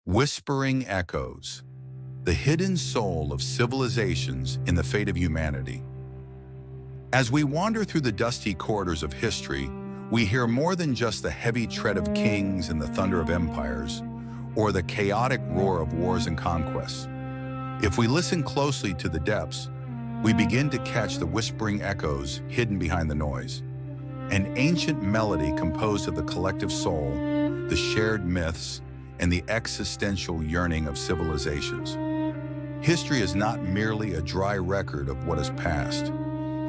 Whispering echoes, the hidden soul of civilizations in the fate of humanity. As we wander through the dusty corridors of history, we hear more than just the heavy tread of kings and the thunder of empires, or the chaotic roar of wars and conquests. If we listen closely to the depths, we begin to catch the whispering echoes hidden behind the noise. An ancient melody composed of the collective soul, the shared myths, and the existential yearning of civilizations. History is not merely a dry record of what has passed.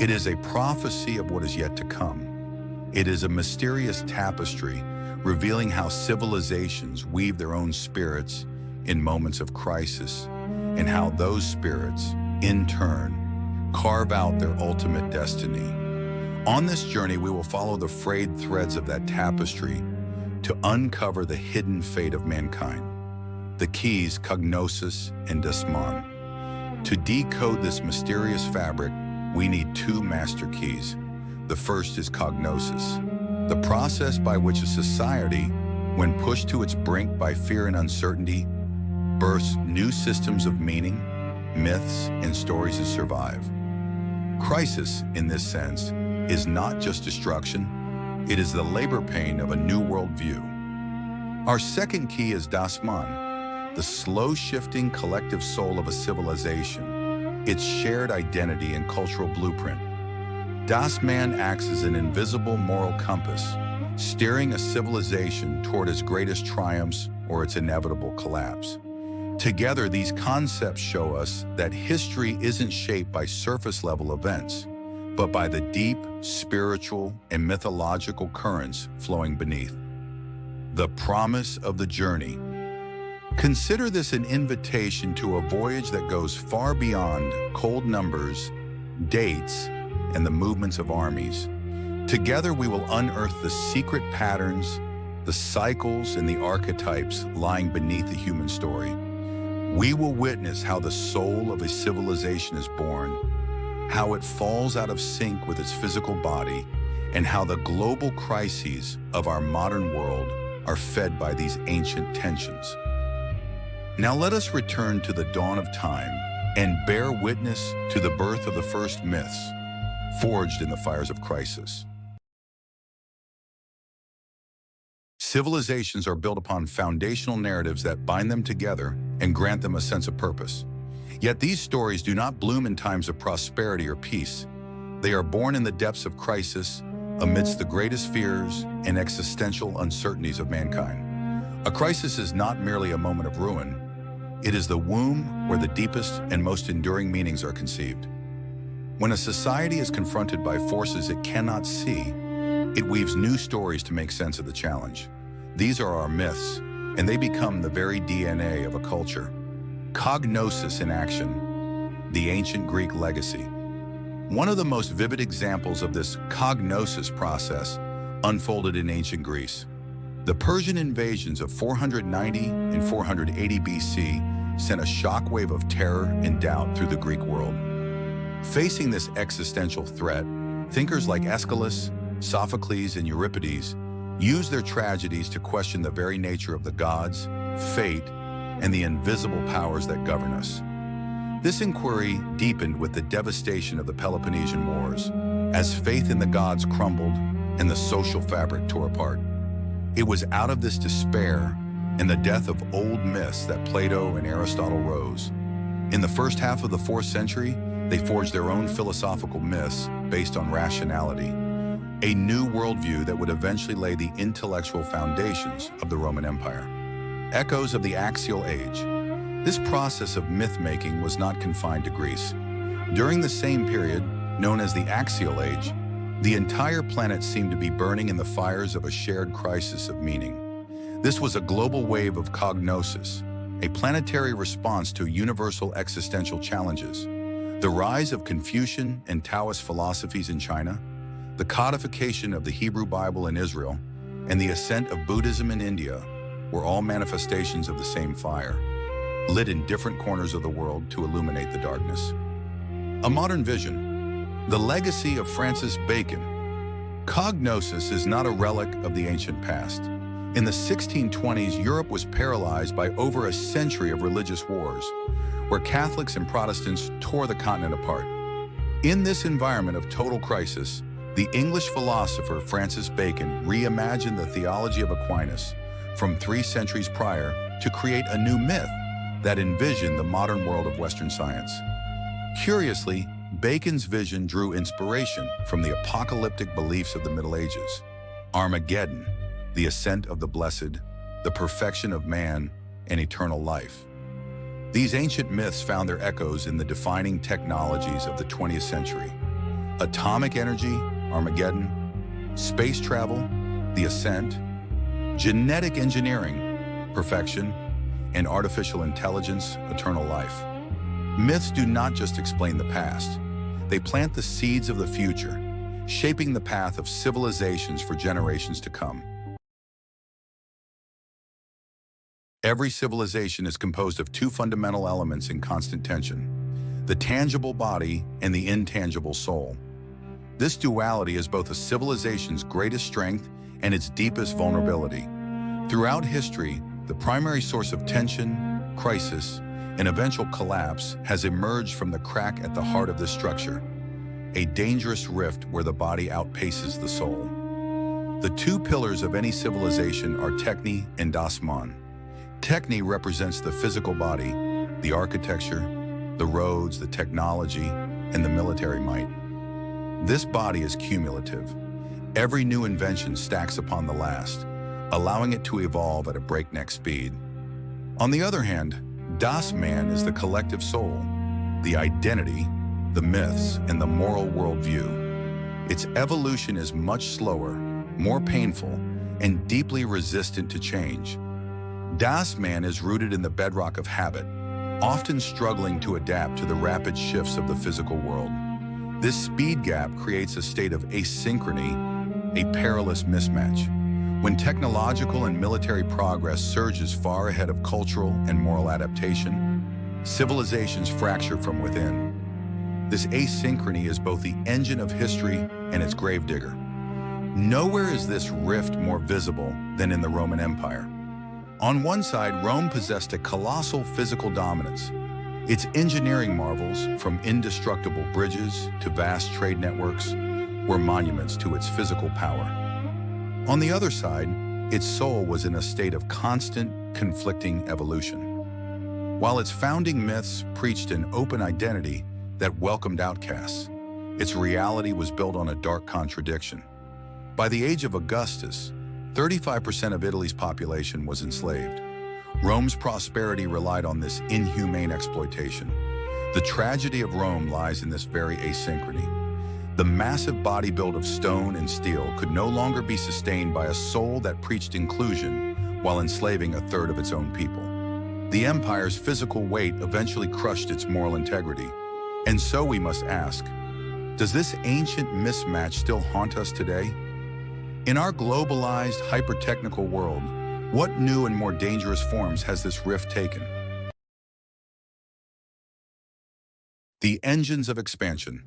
It is a prophecy of what is yet to come. It is a mysterious tapestry revealing how civilizations weave their own spirits in moments of crisis, and how those spirits, in turn, carve out their ultimate destiny. On this journey, we will follow the frayed threads of that tapestry to uncover the hidden fate of mankind. The keys, Cognosis and Das-Man. To decode this mysterious fabric, we need two master keys. The first is Cognosis, the process by which a society, when pushed to its brink by fear and uncertainty, births new systems of meaning, myths, and stories to survive. Crisis, in this sense, is not just destruction, it is the labor pain of a new worldview. Our second key is Das-Man, the slow-shifting collective soul of a civilization, its shared identity and cultural blueprint. Das-Man acts as an invisible moral compass, steering a civilization toward its greatest triumphs or its inevitable collapse. Together, these concepts show us that history isn't shaped by surface-level events, but by the deep, spiritual, and mythological currents flowing beneath. The promise of the journey. Consider this an invitation to a voyage that goes far beyond cold numbers, dates, and the movements of armies. Together, we will unearth the secret patterns, the cycles, and the archetypes lying beneath the human story. We will witness how the soul of a civilization is born, how it falls out of sync with its physical body, and how the global crises of our modern world are fed by these ancient tensions. Now let us return to the dawn of time and bear witness to the birth of the first myths, forged in the fires of crisis. Civilizations are built upon foundational narratives that bind them together and grant them a sense of purpose. Yet these stories do not bloom in times of prosperity or peace. They are born in the depths of crisis, amidst the greatest fears and existential uncertainties of mankind. A crisis is not merely a moment of ruin. It is the womb where the deepest and most enduring meanings are conceived. When a society is confronted by forces it cannot see, it weaves new stories to make sense of the challenge. These are our myths, and they become the very DNA of a culture. Cognosis in action, the ancient Greek legacy. One of the most vivid examples of this cognosis process unfolded in ancient Greece. The Persian invasions of 490 and 480 BC sent a shockwave of terror and doubt through the Greek world. Facing this existential threat, thinkers like Aeschylus, Sophocles, and Euripides used their tragedies to question the very nature of the gods, fate, and the invisible powers that govern us. This inquiry deepened with the devastation of the Peloponnesian Wars, as faith in the gods crumbled and the social fabric tore apart. It was out of this despair and the death of old myths that Plato and Aristotle rose. In the first half of the 4th century, they forged their own philosophical myths based on rationality, a new worldview that would eventually lay the intellectual foundations of the Roman Empire. Echoes of the Axial Age. This process of myth-making was not confined to Greece. During the same period, known as the Axial Age, the entire planet seemed to be burning in the fires of a shared crisis of meaning. This was a global wave of cognosis, a planetary response to universal existential challenges. The rise of Confucian and Taoist philosophies in China, the codification of the Hebrew Bible in Israel, and the ascent of Buddhism in India were all manifestations of the same fire, lit in different corners of the world to illuminate the darkness. A modern vision. The legacy of Francis Bacon. Cognosis is not a relic of the ancient past. In the 1620s, Europe was paralyzed by over a century of religious wars, where Catholics and Protestants tore the continent apart. In this environment of total crisis, the English philosopher Francis Bacon reimagined the theology of Aquinas from 3 centuries prior to create a new myth that envisioned the modern world of Western science. Curiously, Bacon's vision drew inspiration from the apocalyptic beliefs of the Middle Ages: Armageddon, the ascent of the blessed, the perfection of man, and eternal life. These ancient myths found their echoes in the defining technologies of the 20th century: atomic energy, Armageddon; space travel, the ascent; genetic engineering, perfection; and artificial intelligence, eternal life. Myths do not just explain the past, they plant the seeds of the future, shaping the path of civilizations for generations to come. Every civilization is composed of 2 fundamental elements in constant tension: the tangible body and the intangible soul. This duality is both a civilization's greatest strength and its deepest vulnerability. Throughout history, the primary source of tension, crisis, and eventual collapse has emerged from the crack at the heart of this structure, a dangerous rift where the body outpaces the soul. The 2 pillars of any civilization are Techne and Das-Man. Techne represents the physical body, the architecture, the roads, the technology, and the military might. This body is cumulative. Every new invention stacks upon the last, allowing it to evolve at a breakneck speed. On the other hand, Das-Man is the collective soul, the identity, the myths, and the moral worldview. Its evolution is much slower, more painful, and deeply resistant to change. Das-Man is rooted in the bedrock of habit, often struggling to adapt to the rapid shifts of the physical world. This speed gap creates a state of asynchrony, a perilous mismatch. When technological and military progress surges far ahead of cultural and moral adaptation, civilizations fracture from within. This asynchrony is both the engine of history and its gravedigger. Nowhere is this rift more visible than in the Roman Empire. On one side, Rome possessed a colossal physical dominance. Its engineering marvels, from indestructible bridges to vast trade networks, were monuments to its physical power. On the other side, its soul was in a state of constant, conflicting evolution. While its founding myths preached an open identity that welcomed outcasts, its reality was built on a dark contradiction. By the age of Augustus, 35% of Italy's population was enslaved. Rome's prosperity relied on this inhumane exploitation. The tragedy of Rome lies in this very asynchrony. The massive body built of stone and steel could no longer be sustained by a soul that preached inclusion while enslaving a third of its own people. The empire's physical weight eventually crushed its moral integrity. And so we must ask, does this ancient mismatch still haunt us today? In our globalized, hyper-technical world, what new and more dangerous forms has this rift taken? The engines of expansion.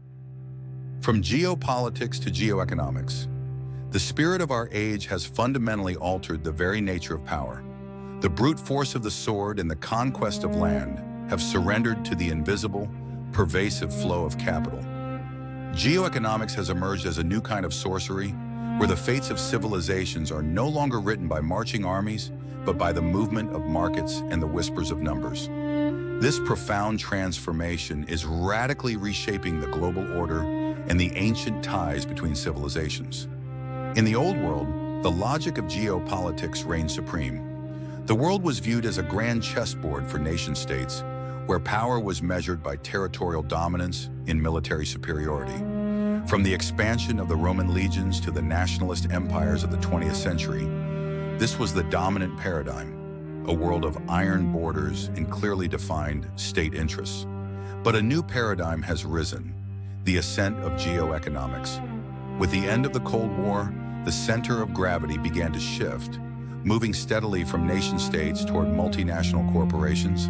From geopolitics to geoeconomics, the spirit of our age has fundamentally altered the very nature of power. The brute force of the sword and the conquest of land have surrendered to the invisible, pervasive flow of capital. Geoeconomics has emerged as a new kind of sorcery, where the fates of civilizations are no longer written by marching armies, but by the movement of markets and the whispers of numbers. This profound transformation is radically reshaping the global order and the ancient ties between civilizations. In the old world, the logic of geopolitics reigned supreme. The world was viewed as a grand chessboard for nation-states, where power was measured by territorial dominance and military superiority. From the expansion of the Roman legions to the nationalist empires of the 20th century, this was the dominant paradigm, a world of iron borders and clearly defined state interests. But a new paradigm has risen, the ascent of geoeconomics. With the end of the Cold War, the center of gravity began to shift, moving steadily from nation-states toward multinational corporations.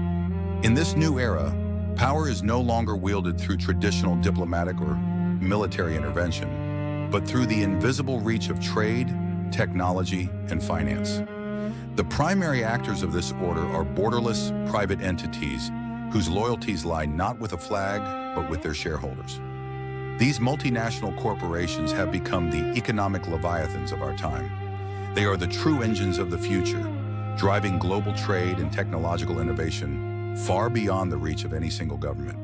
In this new era, power is no longer wielded through traditional diplomatic or military intervention, but through the invisible reach of trade, technology, and finance. The primary actors of this order are borderless private entities whose loyalties lie not with a flag, but with their shareholders. These multinational corporations have become the economic leviathans of our time. They are the true engines of the future, driving global trade and technological innovation far beyond the reach of any single government.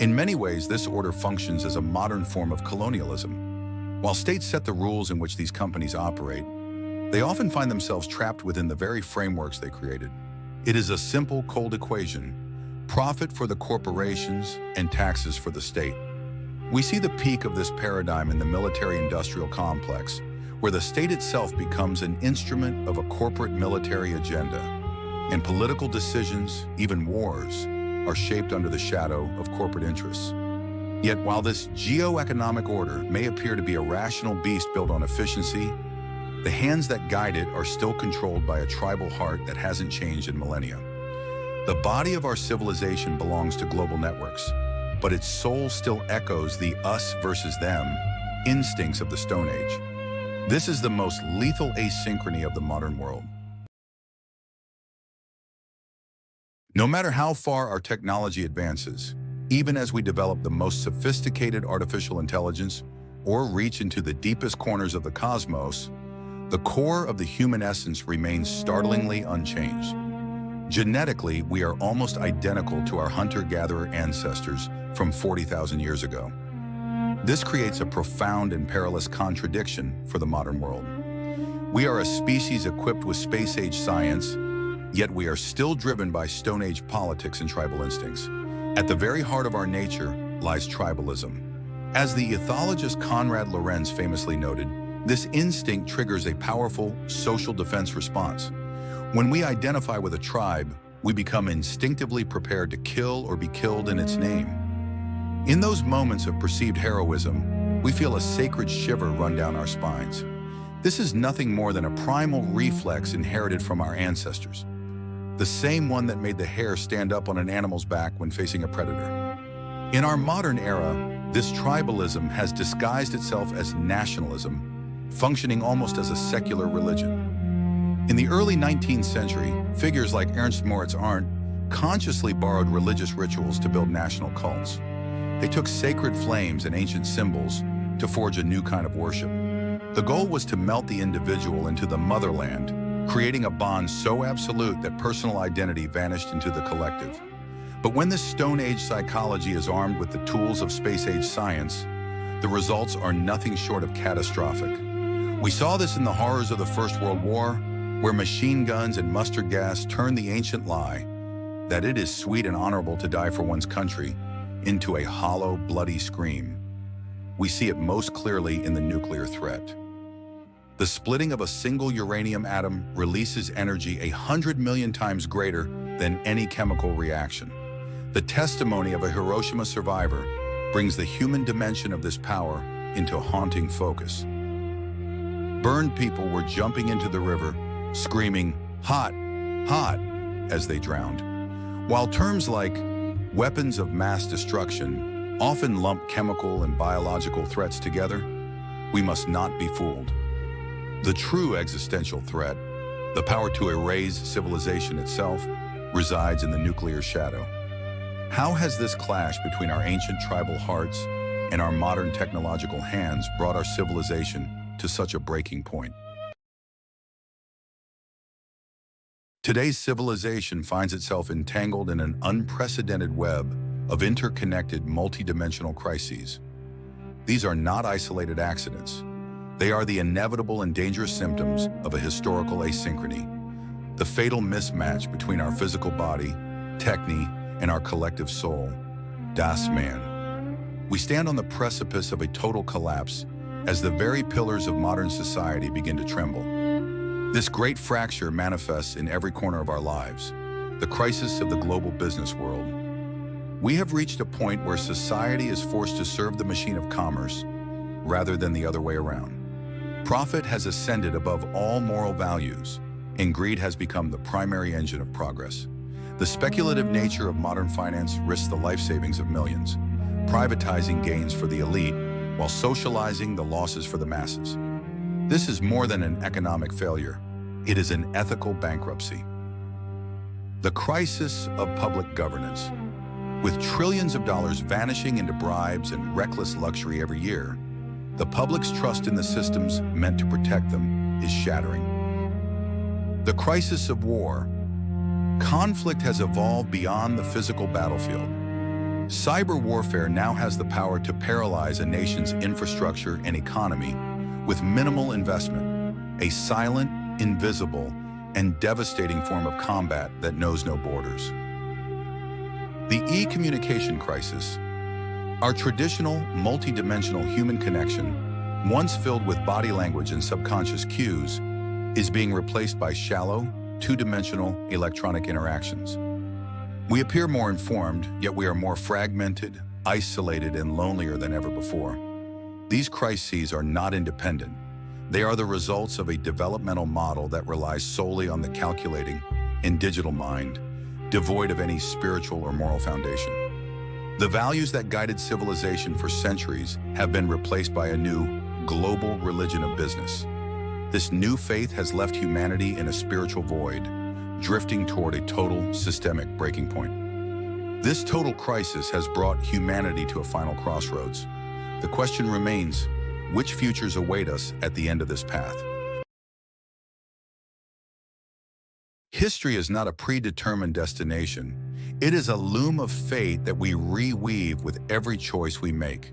In many ways, this order functions as a modern form of colonialism. While states set the rules in which these companies operate, they often find themselves trapped within the very frameworks they created. It is a simple, cold equation: profit for the corporations and taxes for the state. We see the peak of this paradigm in the military-industrial complex, where the state itself becomes an instrument of a corporate military agenda, and political decisions, even wars, are shaped under the shadow of corporate interests. Yet while this geoeconomic order may appear to be a rational beast built on efficiency, the hands that guide it are still controlled by a tribal heart that hasn't changed in millennia. The body of our civilization belongs to global networks, but its soul still echoes the us versus them instincts of the Stone Age. This is the most lethal asynchrony of the modern world. No matter how far our technology advances, even as we develop the most sophisticated artificial intelligence or reach into the deepest corners of the cosmos, the core of the human essence remains startlingly unchanged. Genetically, we are almost identical to our hunter-gatherer ancestors from 40,000 years ago. This creates a profound and perilous contradiction for the modern world. We are a species equipped with space-age science, yet we are still driven by Stone Age politics and tribal instincts. At the very heart of our nature lies tribalism. As the ethologist Konrad Lorenz famously noted, this instinct triggers a powerful social defense response. When we identify with a tribe, we become instinctively prepared to kill or be killed in its name. In those moments of perceived heroism, we feel a sacred shiver run down our spines. This is nothing more than a primal reflex inherited from our ancestors, the same one that made the hare stand up on an animal's back when facing a predator. In our modern era, this tribalism has disguised itself as nationalism, functioning almost as a secular religion. In the early 19th century, figures like Ernst Moritz Arndt consciously borrowed religious rituals to build national cults. They took sacred flames and ancient symbols to forge a new kind of worship. The goal was to melt the individual into the motherland, creating a bond so absolute that personal identity vanished into the collective. But when this Stone Age psychology is armed with the tools of space-age science, the results are nothing short of catastrophic. We saw this in the horrors of the First World War, where machine guns and mustard gas turned the ancient lie that it is sweet and honorable to die for one's country into a hollow, bloody scream. We see it most clearly in the nuclear threat. The splitting of a single uranium atom releases energy 100 million times greater than any chemical reaction. The testimony of a Hiroshima survivor brings the human dimension of this power into haunting focus. Burned people were jumping into the river, screaming, "Hot, hot," as they drowned. While terms like weapons of mass destruction often lump chemical and biological threats together, we must not be fooled. The true existential threat, the power to erase civilization itself, resides in the nuclear shadow. How has this clash between our ancient tribal hearts and our modern technological hands brought our civilization to such a breaking point? Today's civilization finds itself entangled in an unprecedented web of interconnected multidimensional crises. These are not isolated accidents. They are the inevitable and dangerous symptoms of a historical asynchrony, the fatal mismatch between our physical body, Techne, and our collective soul, Das-Man. We stand on the precipice of a total collapse as the very pillars of modern society begin to tremble. This great fracture manifests in every corner of our lives, the crisis of the global business world. We have reached a point where society is forced to serve the machine of commerce rather than the other way around. Profit has ascended above all moral values, and greed has become the primary engine of progress. The speculative nature of modern finance risks the life savings of millions, privatizing gains for the elite while socializing the losses for the masses. This is more than an economic failure. It is an ethical bankruptcy. The crisis of public governance. With trillions of dollars vanishing into bribes and reckless luxury every year, the public's trust in the systems meant to protect them is shattering. The crisis of war. Conflict has evolved beyond the physical battlefield. Cyber warfare now has the power to paralyze a nation's infrastructure and economy with minimal investment, a silent, invisible, and devastating form of combat that knows no borders. The e-communication crisis. Our traditional, multi-dimensional human connection, once filled with body language and subconscious cues, is being replaced by shallow, two-dimensional electronic interactions. We appear more informed, yet we are more fragmented, isolated, and lonelier than ever before. These crises are not independent. They are the results of a developmental model that relies solely on the calculating and digital mind, devoid of any spiritual or moral foundation. The values that guided civilization for centuries have been replaced by a new, global religion of business. This new faith has left humanity in a spiritual void, drifting toward a total systemic breaking point. This total crisis has brought humanity to a final crossroads. The question remains, which futures await us at the end of this path? History is not a predetermined destination. It is a loom of fate that we reweave with every choice we make.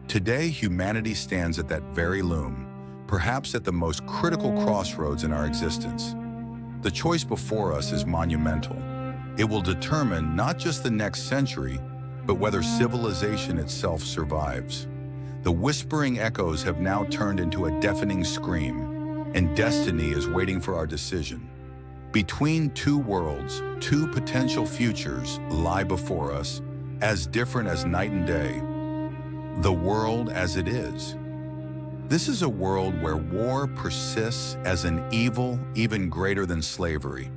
Today, humanity stands at that very loom, perhaps at the most critical crossroads in our existence. The choice before us is monumental. It will determine not just the next century, but whether civilization itself survives. The whispering echoes have now turned into a deafening scream, and destiny is waiting for our decision. Between two worlds, two potential futures lie before us, as different as night and day. The world as it is. This is a world where war persists as an evil even greater than slavery.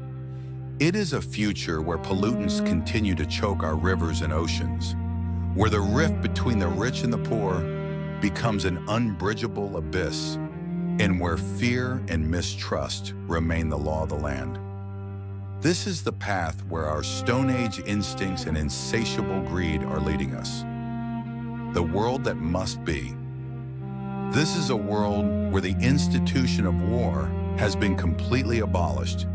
It is a future where pollutants continue to choke our rivers and oceans, where the rift between the rich and the poor becomes an unbridgeable abyss, and where fear and mistrust remain the law of the land. This is the path where our Stone Age instincts and insatiable greed are leading us. The world that must be. This is a world where the institution of war has been completely abolished.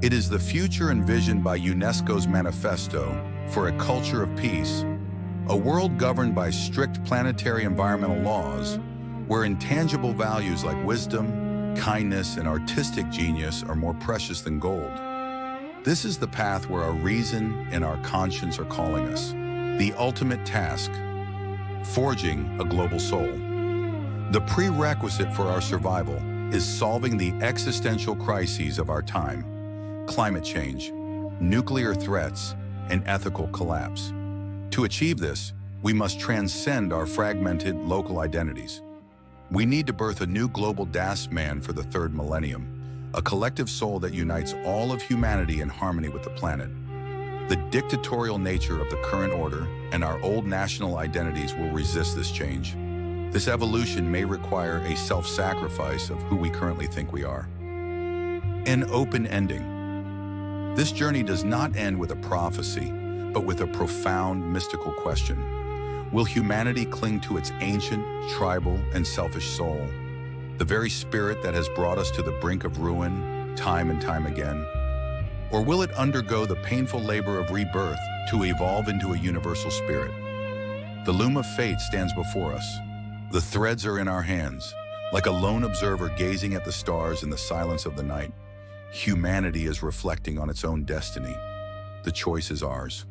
It is the future envisioned by UNESCO's manifesto for a culture of peace, a world governed by strict planetary environmental laws, where intangible values like wisdom, kindness, and artistic genius are more precious than gold. This is the path where our reason and our conscience are calling us. The ultimate task, forging a global soul. The prerequisite for our survival is solving the existential crises of our time: climate change, nuclear threats, and ethical collapse. To achieve this, we must transcend our fragmented local identities. We need to birth a new global Das-Man for the third millennium, a collective soul that unites all of humanity in harmony with the planet. The dictatorial nature of the current order and our old national identities will resist this change. This evolution may require a self-sacrifice of who we currently think we are. An open ending. This journey does not end with a prophecy, but with a profound mystical question. Will humanity cling to its ancient, tribal, and selfish soul, the very spirit that has brought us to the brink of ruin time and time again? Or will it undergo the painful labor of rebirth to evolve into a universal spirit? The loom of fate stands before us. The threads are in our hands. Like a lone observer gazing at the stars in the silence of the night, humanity is reflecting on its own destiny. The choice is ours.